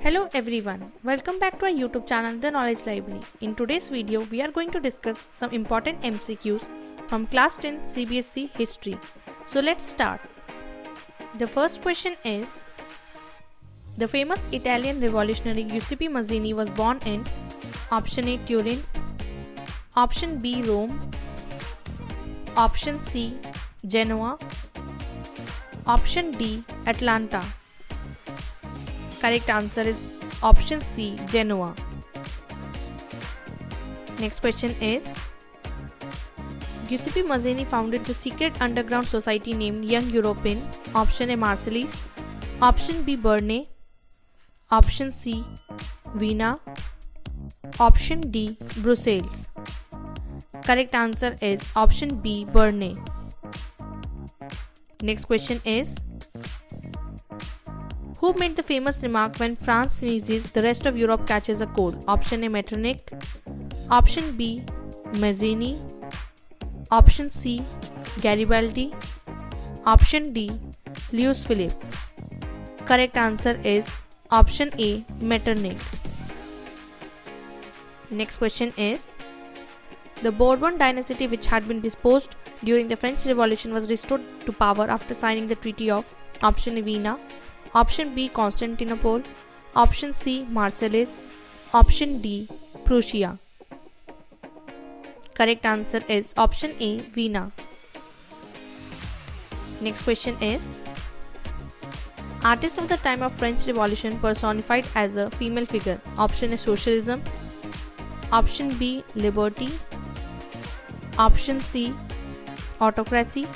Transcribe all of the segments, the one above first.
Hello everyone, welcome back to our YouTube channel The Knowledge Library. In today's video, we are going to discuss some important MCQs from class 10 CBSE history. So let's start. The first question is, the famous Italian revolutionary Giuseppe Mazzini was born in option A Turin, option B Rome, option C Genoa, option D Atlanta. Correct answer is option C Genoa. Next question is, Giuseppe Mazzini founded the secret underground society named Young Europe in option A Marseilles, option B Berne, option C Vienna, option D Brussels. Correct answer is option B Berne. Next question is, who made the famous remark when France sneezes, the rest of Europe catches a cold? Option A Metternich, option B Mazzini, option C Garibaldi, option D Louis Philippe. Correct answer is option A Metternich. Next question is, the Bourbon dynasty, which had been deposed during the French Revolution, was restored to power after signing the Treaty of option A Vienna, option B Constantinople, option C Marseilles, option D Prussia. Correct answer is option A Vienna. Next question is, artist of the time of French Revolution personified as a female figure. Option A Socialism, option B Liberty, option C Autocracy,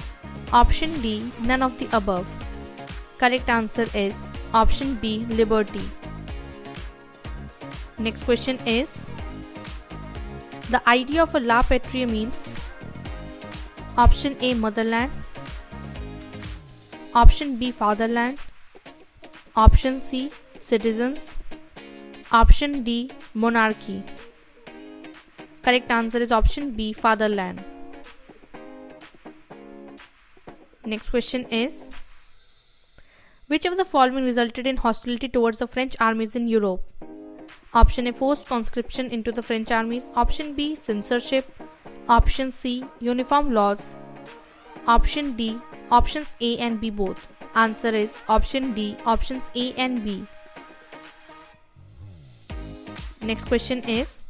option D none of the above. Correct answer is option B Liberty. Next question is, the idea of a la patria means option A motherland, option B fatherland, option C citizens, option D monarchy. Correct answer is option B fatherland. Next question is, which of the following resulted in hostility towards the French armies in Europe? Option A forced conscription into the French armies, option B censorship, option C uniform laws, option D options A and B both. Answer is option D options A and B. Next question is,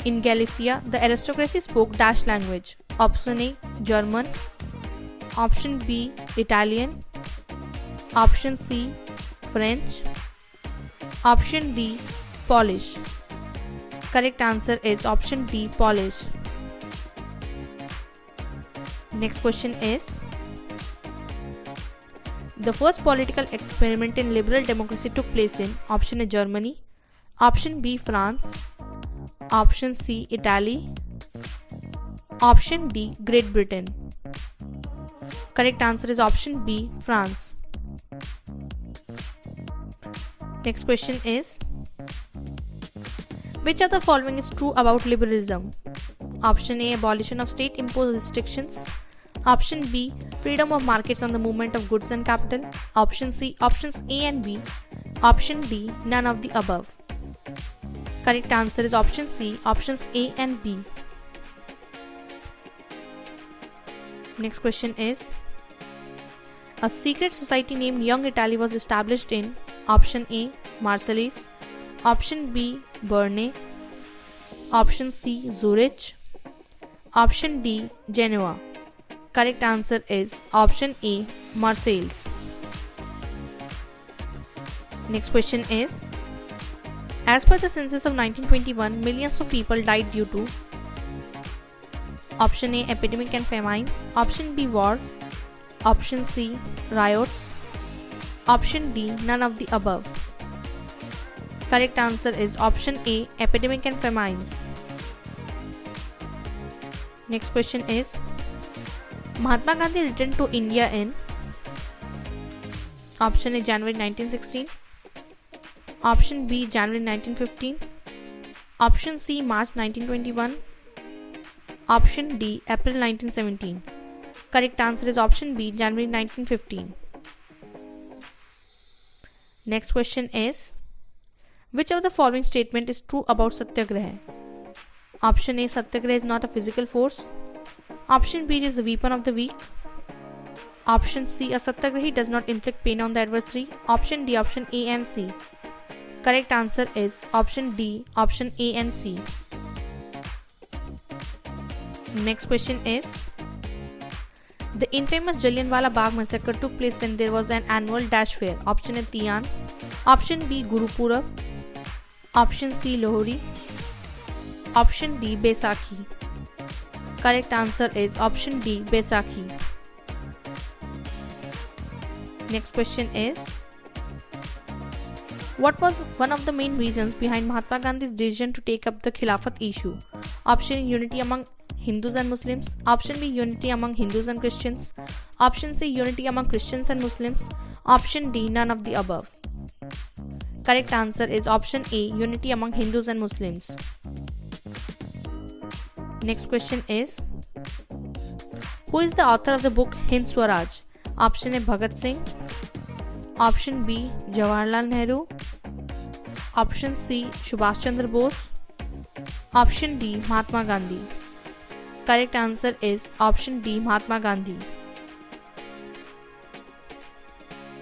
in Galicia the aristocracy spoke dash language. Option A German, option B Italian, option C French, option D Polish. Correct answer is option D Polish. Next question is, the first political experiment in liberal democracy took place in option A Germany, option B France, option C Italy, option D Great Britain. Correct answer is option B France. Next question is, which of the following is true about liberalism? Option A abolition of state imposed restrictions, option B freedom of markets on the movement of goods and capital, option C options A and B, option D none of the above. Correct answer is option C options A and B. Next question is, a secret society named Young Italy was established in option A Marseilles, option B Berne, option C Zurich, option D Genoa. Correct answer is option A Marseilles. Next question is, as per the census of 1921, millions of people died due to option A epidemic and famines, option B war, option C riots, option D none of the above. Correct answer is option A epidemic and famines. Next question is, Mahatma Gandhi returned to India in option A January 1916, option B January 1915, option C March 1921, option D April 1917. Correct answer is option B January 1915. Next question is, which of the following statement is true about Satyagraha? Option A, Satyagraha is not a physical force. Option B, it is the weapon of the weak. Option C, a Satyagrahi does not inflict pain on the adversary. Option D, option A and C. Correct answer is option D, option A and C. Next question is, the infamous Jallianwala Bagh massacre took place when there was an annual dash fair. Option A, Tiyan. Option B, Gurupurab. Option C, Lohri. Option D, Baisakhi. Correct answer is option D, Baisakhi. Next question is, what was one of the main reasons behind Mahatma Gandhi's decision to take up the Khilafat issue? Option A, unity among Hindus and Muslims. Option B, unity among Hindus and Christians. Option C, unity among Christians and Muslims. Option D, none of the above. Correct answer is option A, unity among Hindus and Muslims. Next question is, who is the author of the book Hind Swaraj? Option A, Bhagat Singh. Option B, Jawaharlal Nehru. Option C, Subhash Chandra Bose. Option D, Mahatma Gandhi. Correct answer is option D, Mahatma Gandhi.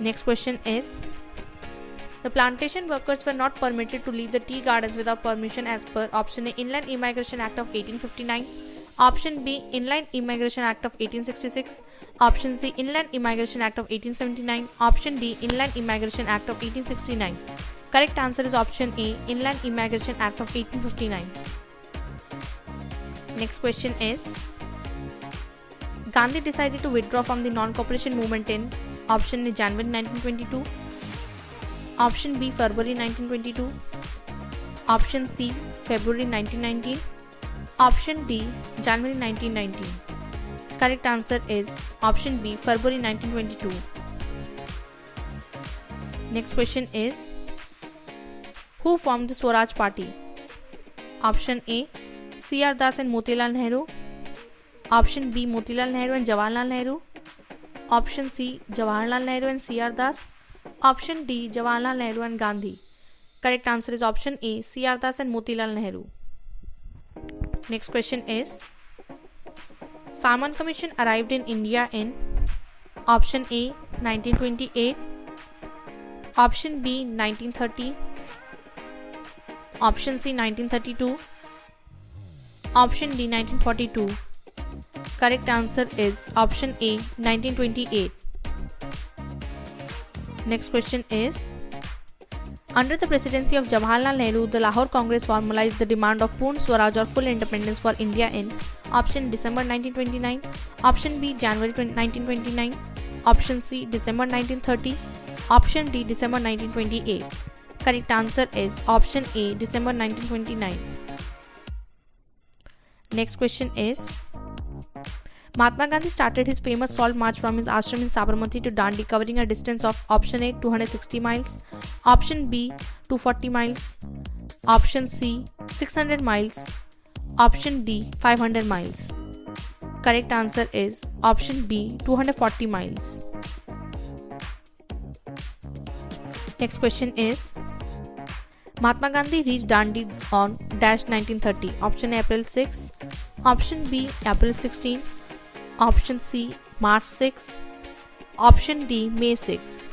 Next question is, the plantation workers were not permitted to leave the tea gardens without permission as per option A, Inland Immigration Act of 1859. Option B, Inland Immigration Act of 1866. Option C, Inland Immigration Act of 1879. Option D, Inland Immigration Act of 1869. Correct answer is option A, Inland Immigration Act of 1859. Next question is, Gandhi decided to withdraw from the non-cooperation movement in option A, January 1922. Option B, February 1922. Option C, February 1919. Option D, January 1919. Correct answer is option B, February 1922. Next question is, who formed the Swaraj Party? Option A, C.R. Das and Motilal Nehru. Option B, Motilal Nehru and Jawaharlal Nehru. Option C, Jawaharlal Nehru and C.R. Das. Option D, Jawaharlal Nehru and Gandhi. Correct answer is option A, C.R. Das and Motilal Nehru. Next question is, Salman Commission arrived in India in option A, 1928. Option B, 1930. Option C, 1932. Option D, 1942. Correct answer is option A, 1928. Next question is, under the presidency of Jawaharlal Nehru, the Lahore Congress formalized the demand of Purn Swaraj or full independence for India in option December 1929, option B, January 1929, option C, December 1930, option D, December 1928. Correct answer is option A, December 1929. Next question is, Mahatma Gandhi started his famous salt march from his ashram in Sabarmati to Dandi, covering a distance of option A, 260 miles, option B, 240 miles, option C, 600 miles, option D, 500 miles. Correct answer is option B, 240 miles. Next question is, Mahatma Gandhi reached Dandi on dash 1930. Option A, April 6. Option B, April 16. Option C, March 6. Option D, May 6.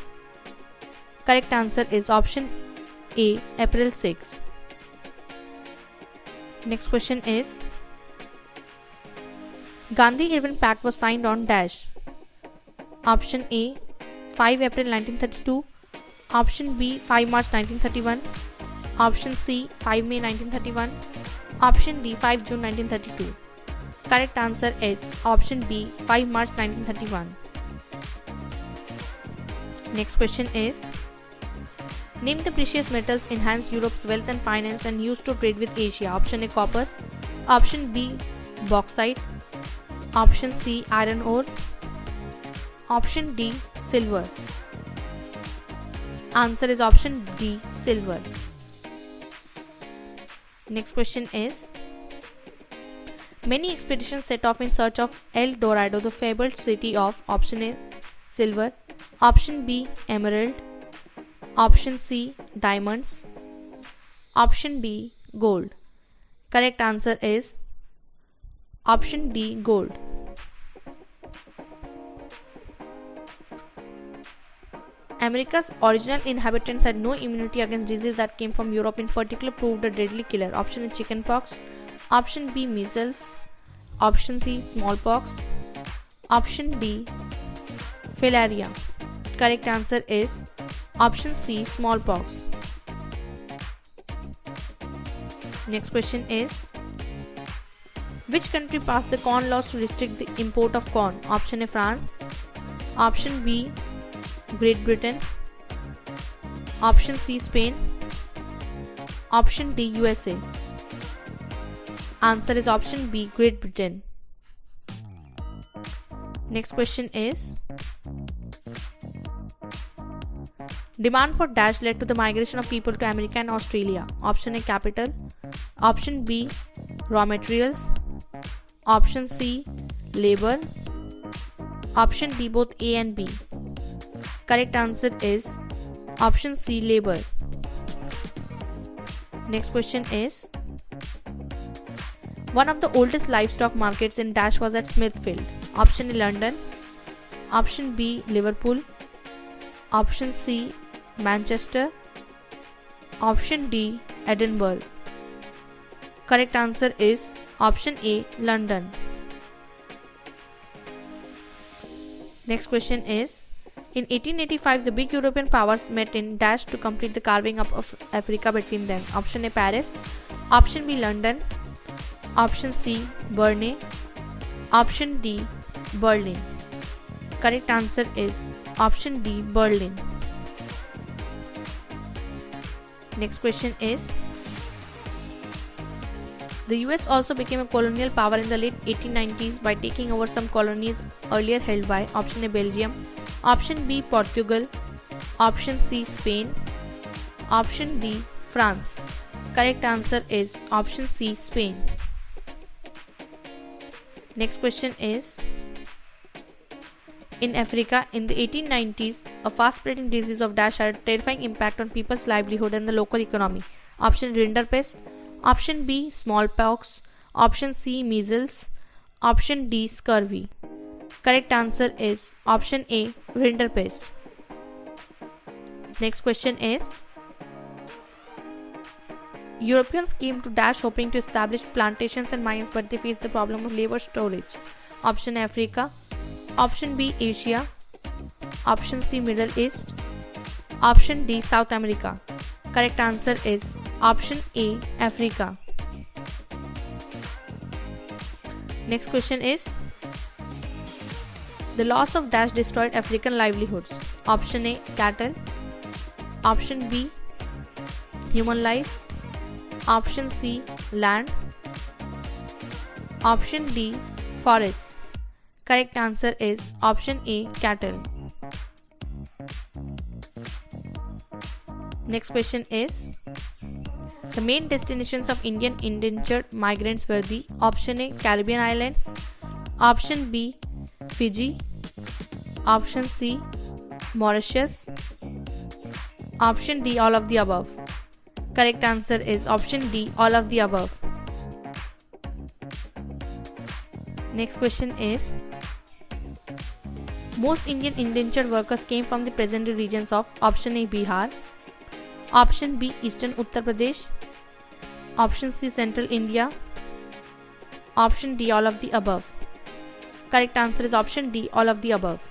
Correct answer is option A, April 6. Next question is, Gandhi Irwin Pact was signed on dash. Option A, 5 April 1932. Option B, 5 March 1931. Option C, 5 May 1931. Option D, 5 June 1932. Correct answer is option B, 5 March 1931. Next question is, name the precious metals enhanced Europe's wealth and finance and used to trade with Asia. Option A, copper. Option B, bauxite. Option C, iron ore. Option D, silver. Answer is option D, silver. Next question is, many expeditions set off in search of El Dorado, the fabled city of option A, silver, option B, emerald, Option C, diamonds. Option D, gold. Correct answer is option D, gold. America's original inhabitants had no immunity against disease that came from Europe, in particular proved a deadly killer. Option A, chickenpox. Option B, measles. Option C, smallpox. Option D, filaria. Correct answer is option C, smallpox. Next question is, which country passed the corn laws to restrict the import of corn? Option A, France. Option B, Great Britain. Option C, Spain. Option D, USA. Answer is option B, Great Britain. Next question is, demand for dash led to the migration of people to America and Australia. Option A, capital. Option B, raw materials. Option C, labor. Option D, both A and B. Correct answer is option C, labor. Next question is, one of the oldest livestock markets in dash was at Smithfield. Option A, London. Option B, Liverpool. Option C, Manchester. Option D, Edinburgh. Correct answer is option A, London. Next question is, in 1885, the big European powers met in dash to complete the carving up of Africa between them. Option A, Paris. Option B, London. Option C, Berne. Option D, Berlin. Correct answer is option D, Berlin. Next question is, the US also became a colonial power in the late 1890s by taking over some colonies earlier held by option A, Belgium. Option B, Portugal. Option C, Spain. Option D, France. Correct answer is option C, Spain. Next question is, in Africa, in the 1890s, a fast-spreading disease of dash had a terrifying impact on people's livelihood and the local economy. Option A, rinderpest. Option B, smallpox. Option C, measles. Option D, scurvy. Correct answer is option A, rinderpest. Next question is, Europeans came to dash hoping to establish plantations and mines, but they faced the problem of labor shortage. Option A, Africa. Option B, Asia. Option C, Middle East. Option D, South America. Correct answer is option A, Africa. Next question is, the loss of dash destroyed African livelihoods. Option A, cattle. Option B, human lives. Option C, land. Option D, forests. Correct answer is option A, cattle. Next question is, the main destinations of Indian indentured migrants were the option A, Caribbean islands. Option B, Fiji. Option C, Mauritius. Option D, all of the above. Correct answer is option D, all of the above. Next question is, most Indian indentured workers came from the present-day regions of option A, Bihar. Option B, Eastern Uttar Pradesh. Option C, Central India. Option D, all of the above. Correct answer is option D, all of the above.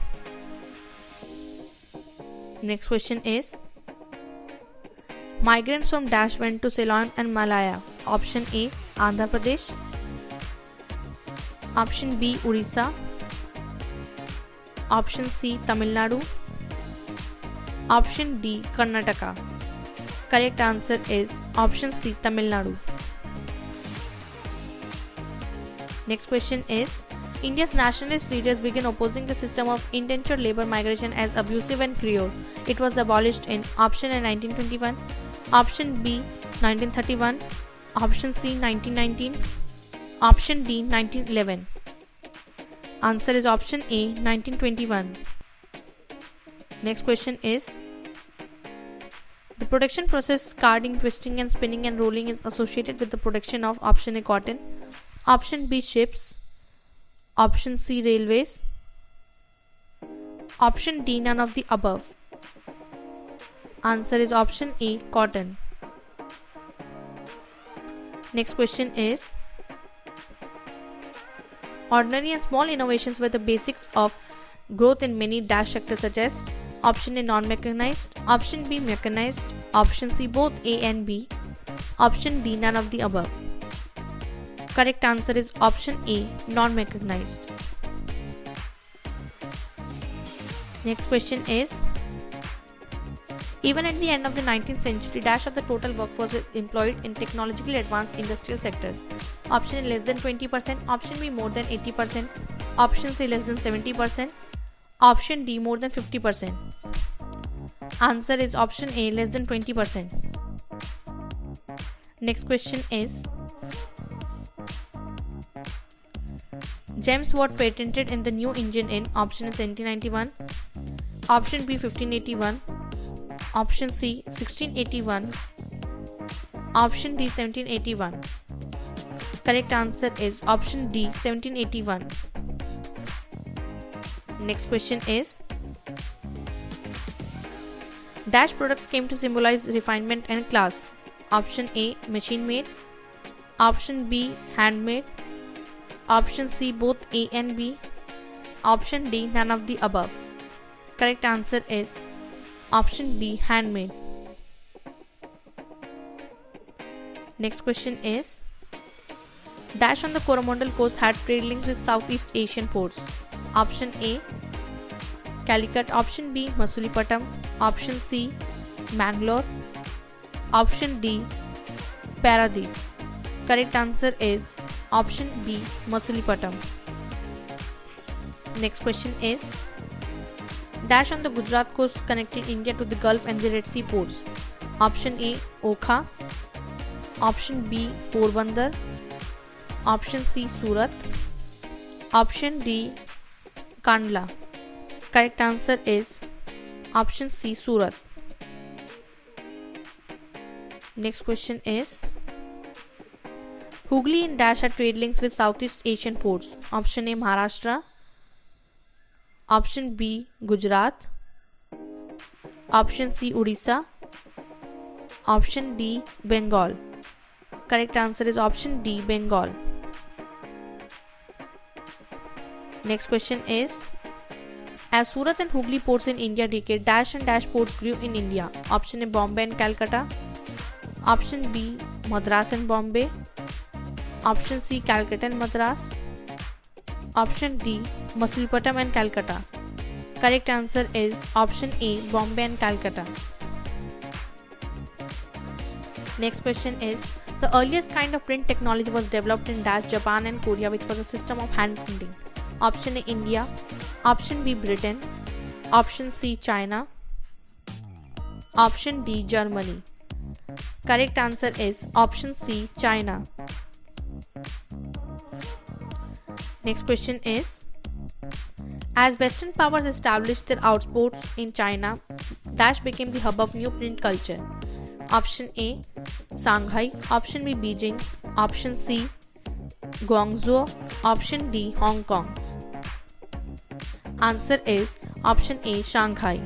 Next question is, migrants from dash went to Ceylon and Malaya. Option A, Andhra Pradesh. Option B, Orissa. Option C, Tamil Nadu. Option D, Karnataka. Correct answer is option C, Tamil Nadu. Next question is, India's nationalist leaders began opposing the system of indentured labor migration as abusive and cruel. It was abolished in option A, 1921, option B, 1931, option C, 1919, option D, 1911. Answer is option A, 1921. Next question is, The production process carding, twisting and spinning and rolling is associated with the production of option A cotton, option B ships, option C railways, option D none of the above. Answer is option A cotton. Next question is, ordinary and small innovations were the basics of growth in many dash sectors such as option A non-mechanized, option B mechanized, option C both A and B, option D none of the above. Correct answer is option A non-mechanized. Next question is, even at the end of the 19th century, dash of the total workforce was employed in technologically advanced industrial sectors. Option A less than 20%, option B more than 80%, option C less than 70%, option D more than 50%. Answer is option A less than 20%. Next question is, James Watt patented in the new engine in option A 1791, option B 1581, option C 1681, option D 1781. Correct answer is option D 1781. Next question is, dash products came to symbolize refinement and class. Option A machine made, option B handmade, option C both A and B, option D none of the above. Correct answer is option B handmade. Next question is, dash on the Coromandel coast had trade links with Southeast Asian ports. Option A Calicut, option B Masulipatam, option C Mangalore, option D Paradeep. Correct answer is option B Masulipatam. Next question is, dash on the Gujarat coast connecting India to the Gulf and the Red Sea ports. Option A Okha, option B Porbandar, option C Surat, option D Kandla. Correct answer is option C Surat. Next question is, Hooghly and dash had trade links with Southeast Asian ports. Option A Maharashtra, option B Gujarat, option C Odisha, option D Bengal. Correct answer is option D Bengal. Next question is, as Surat and Hooghly ports in India decayed, dash and dash ports grew in India. Option A Bombay and Calcutta, option B Madras and Bombay, option C Calcutta and Madras, option D Masulipatam and Calcutta. Correct answer is option A Bombay and Calcutta. Next question is, the earliest kind of print technology was developed in dash Japan and Korea, which was a system of hand printing. Option A India, option B Britain, option C China, option D Germany. Correct answer is option C China. Next question is, as Western powers established their outposts in China, dash became the hub of new print culture. Option A Shanghai, option B Beijing, option C Guangzhou, option D Hong Kong. Answer is option A Shanghai.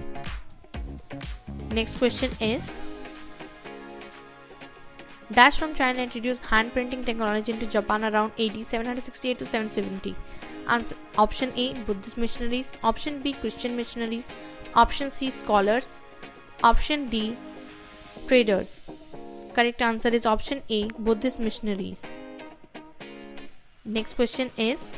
Next question is, dash from China introduced hand printing technology into Japan around AD 768 to 770. Answer, option A Buddhist missionaries, option B Christian missionaries, option C scholars, option D traders. Correct answer is option A Buddhist missionaries. Next question is,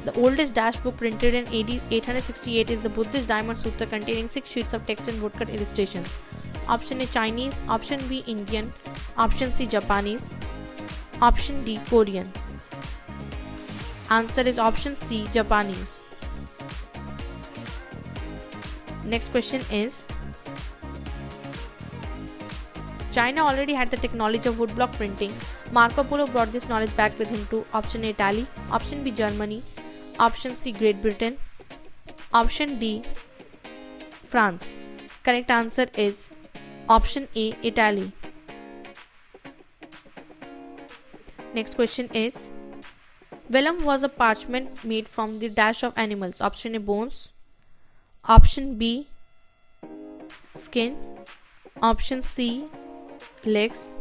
the oldest dash book printed in AD 868 is the Buddhist Diamond Sutta, containing 6 sheets of text and woodcut illustrations. Option A Chinese, option B Indian, option C Japanese, option D Korean. Answer is option C Japanese. Next question is, China already had the technology of woodblock printing. Marco Polo brought this knowledge back with him to option A Italy, option B Germany, option C Great Britain, option D France. Correct answer is option A, Italy. Next question is, vellum was a parchment made from the dash of animals. Option A, bones. Option B, skin. Option C, legs.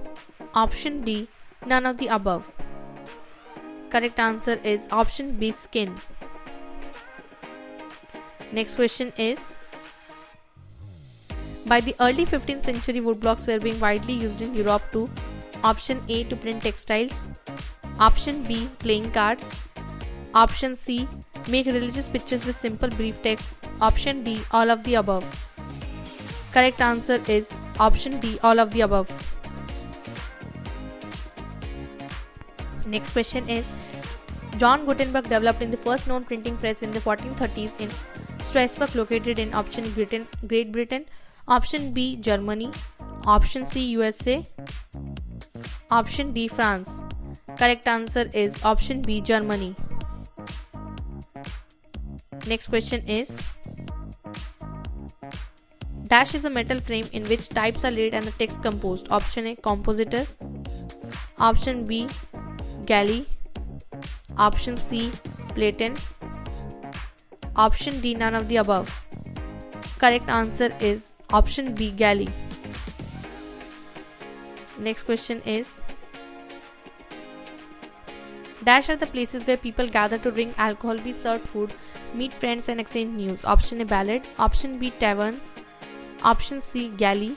Option D, none of the above. Correct answer is option B, skin. Next question is, by the early 15th century, woodblocks were being widely used in Europe to option A, to print textiles. Option B, playing cards. Option C, make religious pictures with simple brief text. Option D, all of the above. Correct answer is option D, all of the above. Next question is, John Gutenberg developed in the first known printing press in the 1430s in Strasbourg, located in option Great Britain. Option B, Germany. Option C, USA. Option D, France. Correct answer is option B, Germany. Next question is, dash is a metal frame in which types are laid and the text composed. Option A, compositor. Option B, galley. Option C, platen. Option D, none of the above. Correct answer is option B, galley. Next question is, dash are the places where people gather to drink alcohol, be served food, meet friends and exchange news. Option A, ballad. Option B, taverns. Option C, galley.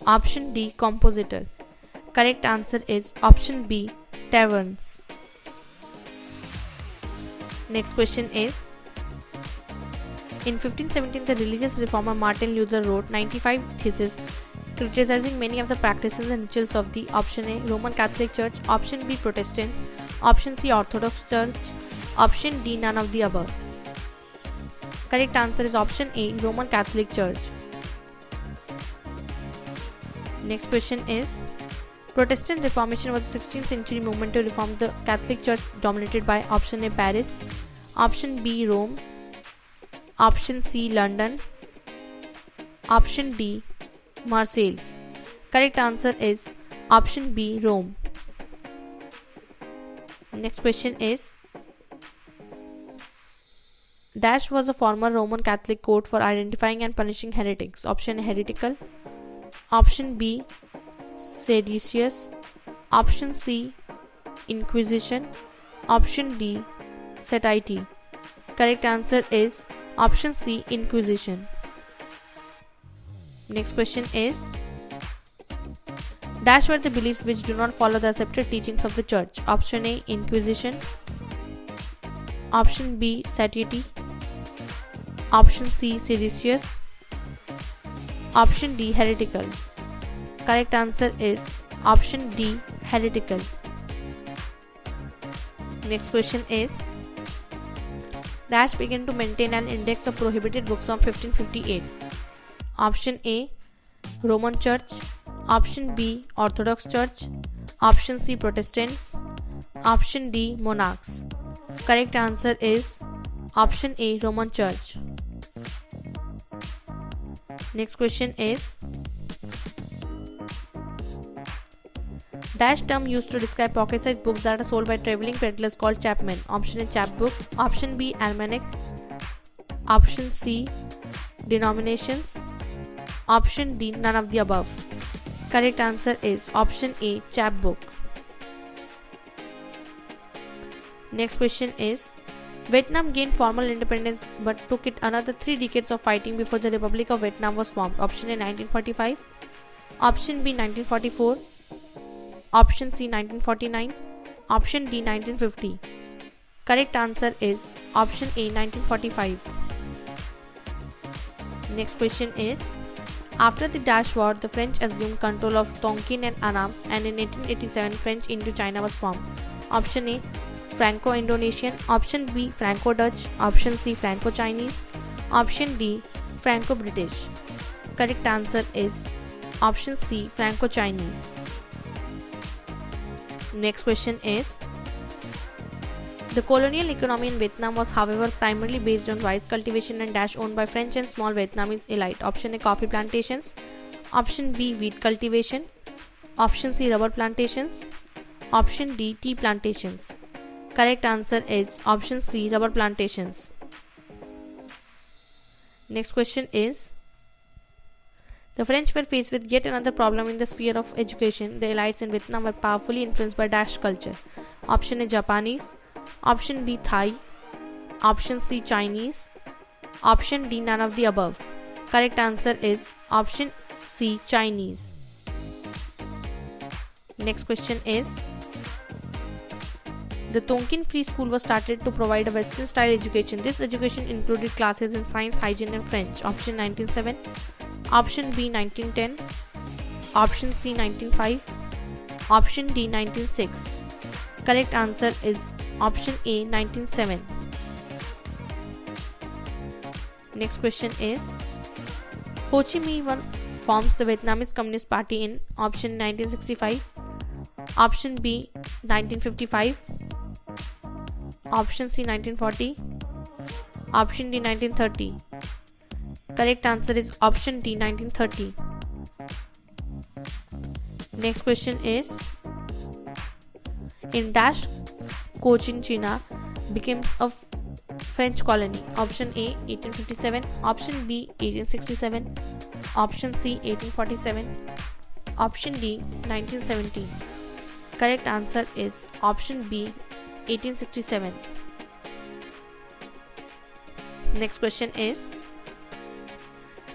Option D, compositor. Correct answer is option B, taverns. Next question is, in 1517, the religious reformer Martin Luther wrote 95 theses criticizing many of the practices and rituals of the option A, Roman Catholic Church. Option B, Protestants. Option C, Orthodox Church. Option D, none of the above. Correct answer is option A, Roman Catholic Church. Next question is, Protestant Reformation was a 16th century movement to reform the Catholic Church, dominated by option A, Paris. Option B, Rome. Option C, London. Option D, Marseilles. Correct answer is option B, Rome. Next question is, dash was a former Roman Catholic code for identifying and punishing heretics. Option A, heretical. Option B, seditious. Option C, Inquisition. Option D, satiety. Correct answer is option C, Inquisition. Next question is, dash were the beliefs which do not follow the accepted teachings of the church. Option A, Inquisition. Option B, satiety. Option C, seditious. Option D, heretical. Correct answer is option D, heretical. Next question is, dash began to maintain an index of prohibited books from 1558. Option A, Roman Church. Option B, Orthodox Church. Option C, Protestants. Option D, monarchs. Correct answer is option A, Roman Church. Next question is, dash term used to describe pocket-sized books that are sold by traveling peddlers called chapmen. Option A, chapbook. Option B, almanac. Option C, denominations. Option D, none of the above. Correct answer is option A, chapbook. Next question is, Vietnam gained formal independence but took it another 3 decades of fighting before the Republic of Vietnam was formed. Option A, 1945. Option B, 1944. Option C, 1949. Option D, 1950. Correct answer is option A, 1945. Next question is, after the Dash War, the French assumed control of Tonkin and Annam, and in 1887 French Indochina was formed. Option A, Franco-Indonesian. Option B, Franco-Dutch. Option C, Franco-Chinese. Option D, Franco-British. Correct answer is option C, Franco-Chinese. Next question is, The colonial economy in Vietnam was, however, primarily based on rice cultivation and dash owned by French and small Vietnamese elite. Option A, coffee plantations. Option B, wheat cultivation. Option C, rubber plantations. Option D, tea plantations. Correct answer is option C, rubber plantations. Next question is, the French were faced with yet another problem in the sphere of education. The elites in Vietnam were powerfully influenced by dash culture. Option A, Japanese. Option B, Thai. Option C, Chinese. Option D, none of the above. Correct answer is option C, Chinese. Next question is, the Tonkin Free School was started to provide a Western style education. This education included classes in science, hygiene and French. Option 1907. Option B, 1910. Option C, 1905. Option D, 1906. Correct answer is option A, 1907. Next question is, Ho Chi Minh forms the Vietnamese Communist Party in option 1965. Option B, 1955. Option C, 1940. Option D, 1930. Correct answer is option D, 1930. Next question is, in dash Cochin China becomes a French colony. Option A, 1857. Option B, 1867. Option C, 1847. Option D, 1917. Correct answer is option B, 1867. Next question is,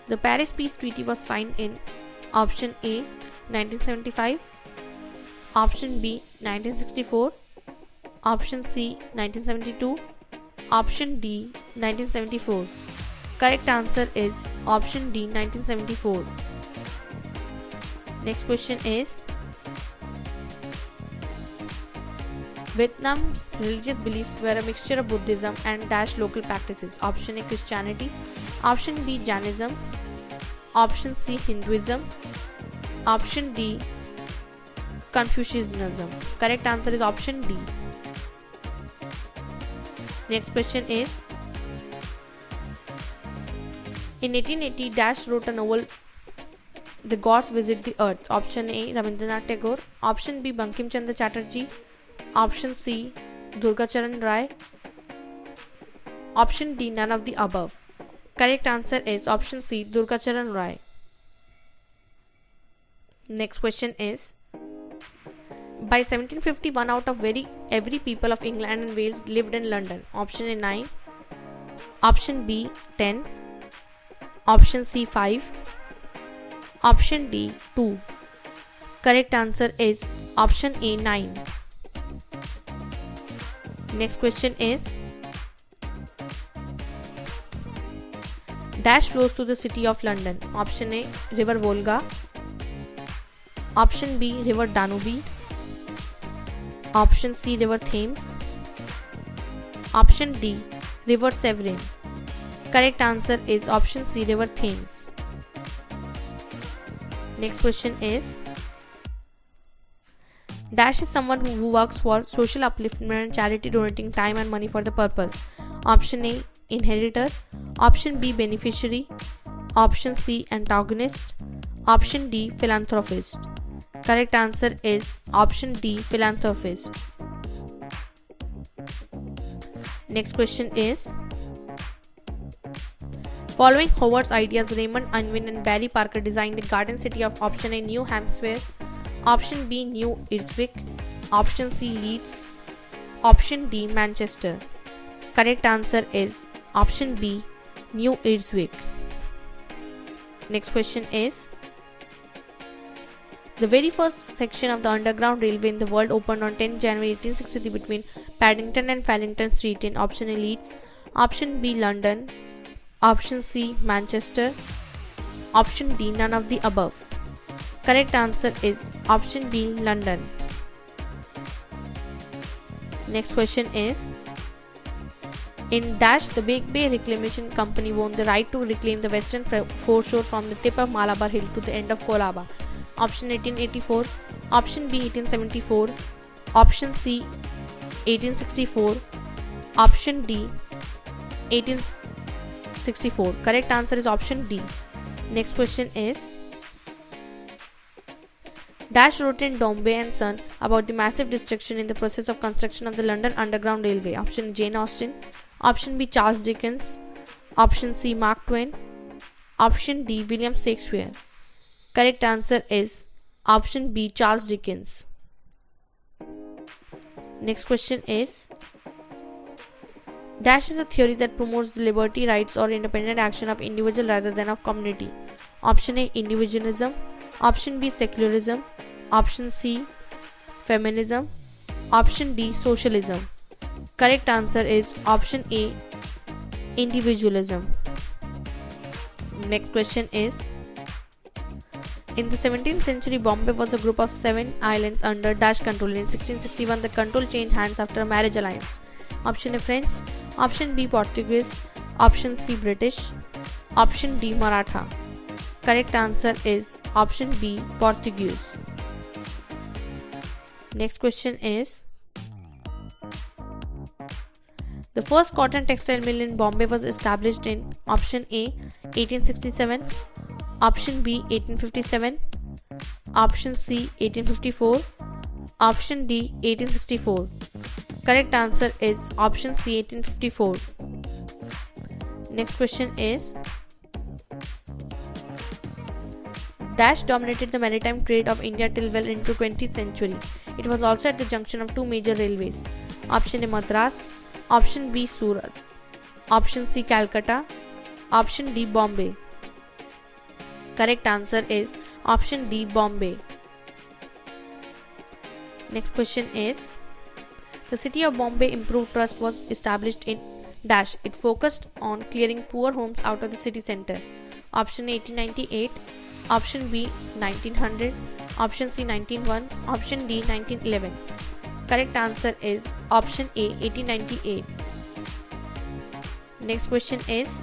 the Paris Peace Treaty was signed in option A, 1975. Option B, 1964. Option C, 1972. Option D, 1974. Correct answer is option D, 1974. Next question is, Vietnam's religious beliefs were a mixture of Buddhism and dash local practices. Option A, Christianity. Option B, Jainism. Option C, Hinduism. Option D, Confucianism. Correct answer is option D. Next question is, in 1880, Dash wrote a novel, The Gods Visit the Earth. Option A, Rabindranath Tagore. Option B, Bankim Chandra Chatterjee. Option C, Durgacharan Rai. Option D, none of the above. Correct answer is option C, Durgacharan Rai. Next question is, by 1750, one out of every people of England and Wales lived in London. Option A, 9. Option B, 10. Option C, 5. Option D, 2. Correct answer is option A, 9. Next question is, dash flows through the city of London. Option A, River Volga. Option B, River Danube. Option C, River Thames. Option D, River Severn. Correct answer is option C, River Thames. Next question is, dash is someone who works for social upliftment and charity, donating time and money for the purpose. Option A, inheritor. Option B, beneficiary. Option C, antagonist. Option D, philanthropist. Correct answer is option D, philanthropist. Next question is, following Howard's ideas, Raymond Unwin and Barry Parker designed the garden city of option A, New Hampshire. Option B, New Ipswich. Option C, Leeds. Option D, Manchester. Correct answer is option B, New Ipswich. Next question is, the very first section of the Underground Railway in the world opened on 10 January 1863 between Paddington and Fallington Street in option A, Leeds. Option B, London. Option C, Manchester. Option D, none of the above. Correct answer is option B, London. Next question is, in dash, the Big Bay Reclamation Company won the right to reclaim the western foreshore from the tip of Malabar Hill to the end of Colaba. Option 1884. Option B, 1874. Option C, 1864. Option D, 1864. Correct answer is option D. Next question is, Dash wrote in Dombey and Son about the massive destruction in the process of construction of the London Underground Railway. Option Jane Austen. Option B, Charles Dickens. Option C, Mark Twain. Option D, William Shakespeare. Correct answer is option B, Charles Dickens. Next question is, Dash is a theory that promotes the liberty, rights or independent action of individual rather than of community. Option A, individualism. Option B, secularism. Option C, feminism. Option D, socialism. Correct answer is option A, individualism. Next question is, in the 17th century, Bombay was a group of 7 islands under Dash control. In 1661, the control changed hands after a marriage alliance. Option A, French. Option B, Portuguese. Option C, British. Option D, Maratha. Correct answer is option B, Portuguese. Next question is, the first cotton textile mill in Bombay was established in option A, 1867, option B, 1857, option C, 1854, option D, 1864. Correct answer is option C, 1854. Next question is, Dash dominated the maritime trade of India till well into 20th century. It was also at the junction of 2 major railways. Option A, Madras. Option B, Surat. Option C, Calcutta. Option D, Bombay. Correct answer is option D, Bombay. Next question is, the City of Bombay Improved Trust was established in Dash. It focused on clearing poor homes out of the city centre. Option A, 1898. Option B, 1900. Option C, 1901. Option D, 1911. Correct answer is option A, 1898. Next question is,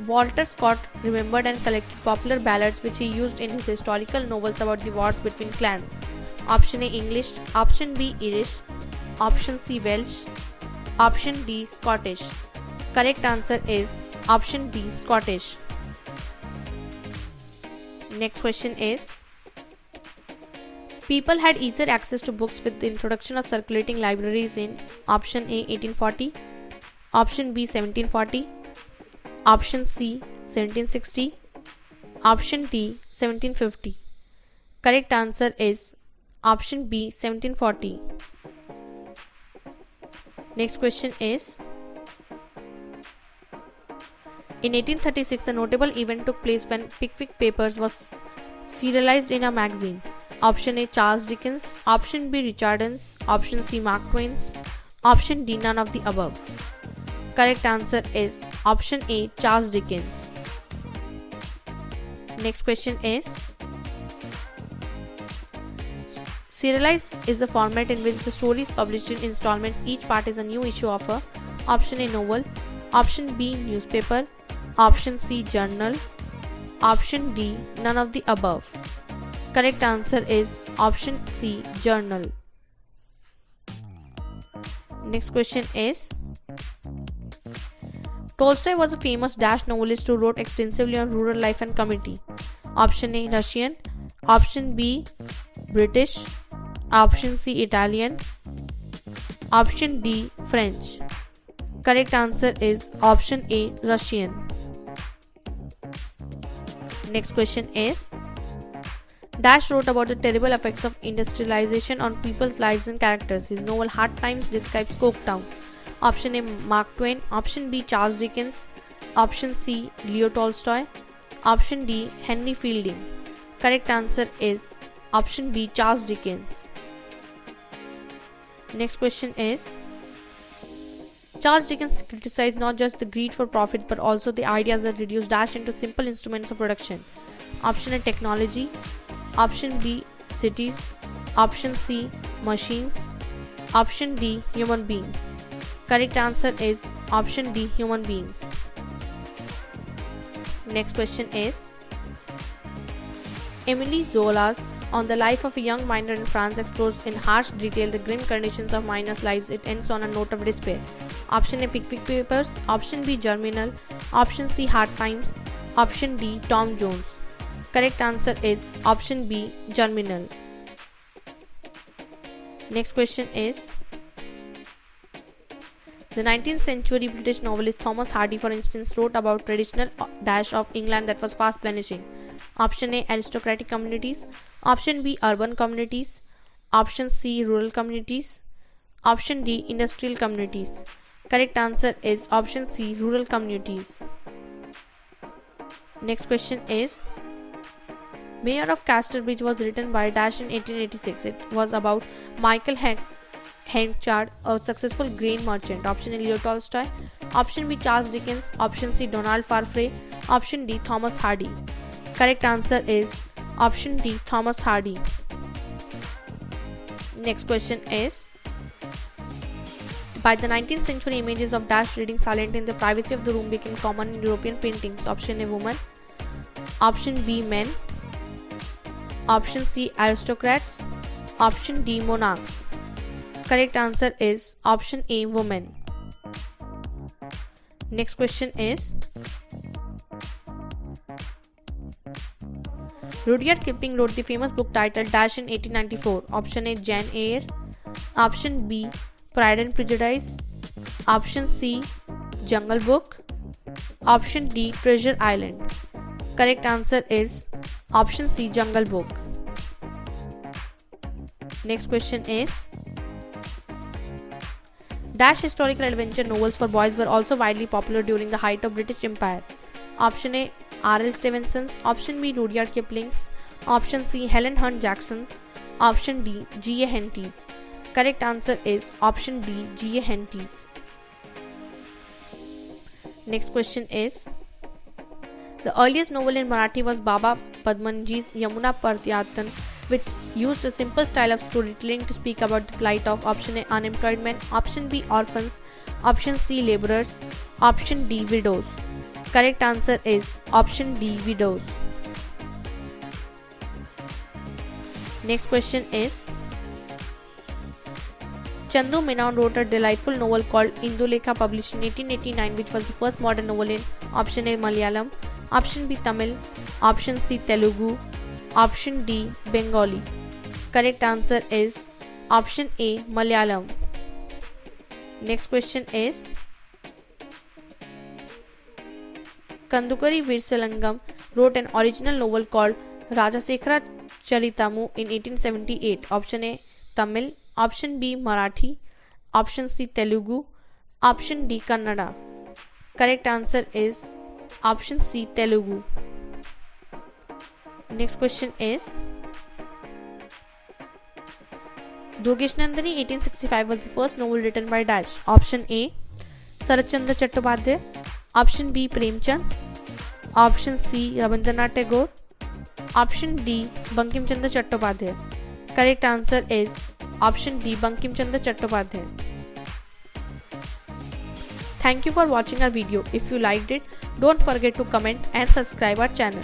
Walter Scott remembered and collected popular ballads which he used in his historical novels about the wars between clans. Option A, English. Option B, Irish. Option C, Welsh. Option D, Scottish. Correct answer is option D, Scottish. Next question is, people had easier access to books with the introduction of circulating libraries in option A, 1840, option B, 1740, option C, 1760, option D, 1750. Correct answer is option B, 1740. Next question is, in 1836, a notable event took place when Pickwick Papers was serialized in a magazine. Option A, Charles Dickens. Option B, Richard Dawkins. Option C, Mark Twain. Option D, none of the above. Correct answer is option A, Charles Dickens. Next question is, serialized is a format in which the story is published in installments. Each part is a new issue of a option A, novel. Option B, newspaper. Option C, journal. Option D, none of the above. Correct answer is option C, journal. Next question is, Tolstoy was a famous Dash novelist who wrote extensively on rural life and community. Option A, Russian. Option B, British. Option C, Italian. Option D, French. Correct answer is option A, Russian. Next question is, Dash wrote about the terrible effects of industrialization on people's lives and characters. His novel Hard Times describes Coketown. Option A, Mark Twain. Option B, Charles Dickens. Option C, Leo Tolstoy. Option D, Henry Fielding. Correct answer is option B, Charles Dickens. Next question is, Charles Dickens criticized not just the greed for profit but also the ideas that reduce Dash into simple instruments of production. Option A, technology. Option B, cities. Option C, machines. Option D, human beings. Correct answer is option D, human beings. Next question is, Emile Zola's on the life of a young miner in France explores in harsh detail the grim conditions of miners' lives. It ends on a note of despair. Option A, Pickwick Papers. Option B, Germinal. Option C, Hard Times. Option D, Tom Jones. Correct answer is option B, Germinal. Next question is, the 19th century British novelist Thomas Hardy, for instance, wrote about traditional dash of England that was fast vanishing. Option A, aristocratic communities. Option B, urban communities. Option C, rural communities. Option D, industrial communities. Correct answer is option C, rural communities. Next question is, Mayor of Casterbridge was written by dash in 1886. It was about Michael Henchard, a successful grain merchant. Option A, Leo Tolstoy. Option B, Charles Dickens. Option C, Donald Farfrae. Option D, Thomas Hardy. Correct answer is option D, Thomas Hardy. Next question is, by the 19th century, images of dash reading silent in the privacy of the room became common in European paintings. Option A, woman. Option B, men. Option C, aristocrats. Option D, monarchs. Correct answer is option A, women. Next question is, Rudyard Kipling wrote the famous book titled dash in 1894. Option A, Jane Eyre. Option B, Pride and Prejudice. Option C, Jungle Book. Option D, Treasure Island. Correct answer is option C, Jungle Book. Next question is, dash historical adventure novels for boys were also widely popular during the height of British Empire. Option A, R.L. Stevenson's. Option B, Rudyard Kipling's. Option C, Helen Hunt Jackson. Option D, G.A. Henty's. Correct answer is option D, G.A. Henty's. Next question is, the earliest novel in Marathi was Baba Padmanji's Yamuna Pratyatan, which used a simple style of storytelling to speak about the plight of option A, unemployed men. Option B, orphans. Option C, laborers. Option D, widows. Correct answer is option D, widows. Next question is, Chandu Menon wrote a delightful novel called Indulekha, published in 1889, which was the first modern novel in option A, Malayalam. Option B, Tamil. Option C, Telugu. Option D, Bengali. Correct answer is option A, Malayalam. Next question is, Kandukari Virsalangam wrote an original novel called Rajasekhara Charitamu in 1878. Option A, Tamil. Option B, Marathi. Option C, Telugu. Option D, Kannada. Correct answer is option C, Telugu. Next question is, Durgesh Nandini 1865 was the first novel written by dash. Option A, Sarat Chandra Chattopadhyay. Option B, Premchand. Option C, Rabindranath Tagore. Option D, Bankim Chandra Chattopadhyay. Correct answer is option D, Bankim Chandra Chattopadhyay. Thank you for watching our video. If you liked it, don't forget to comment and subscribe our channel.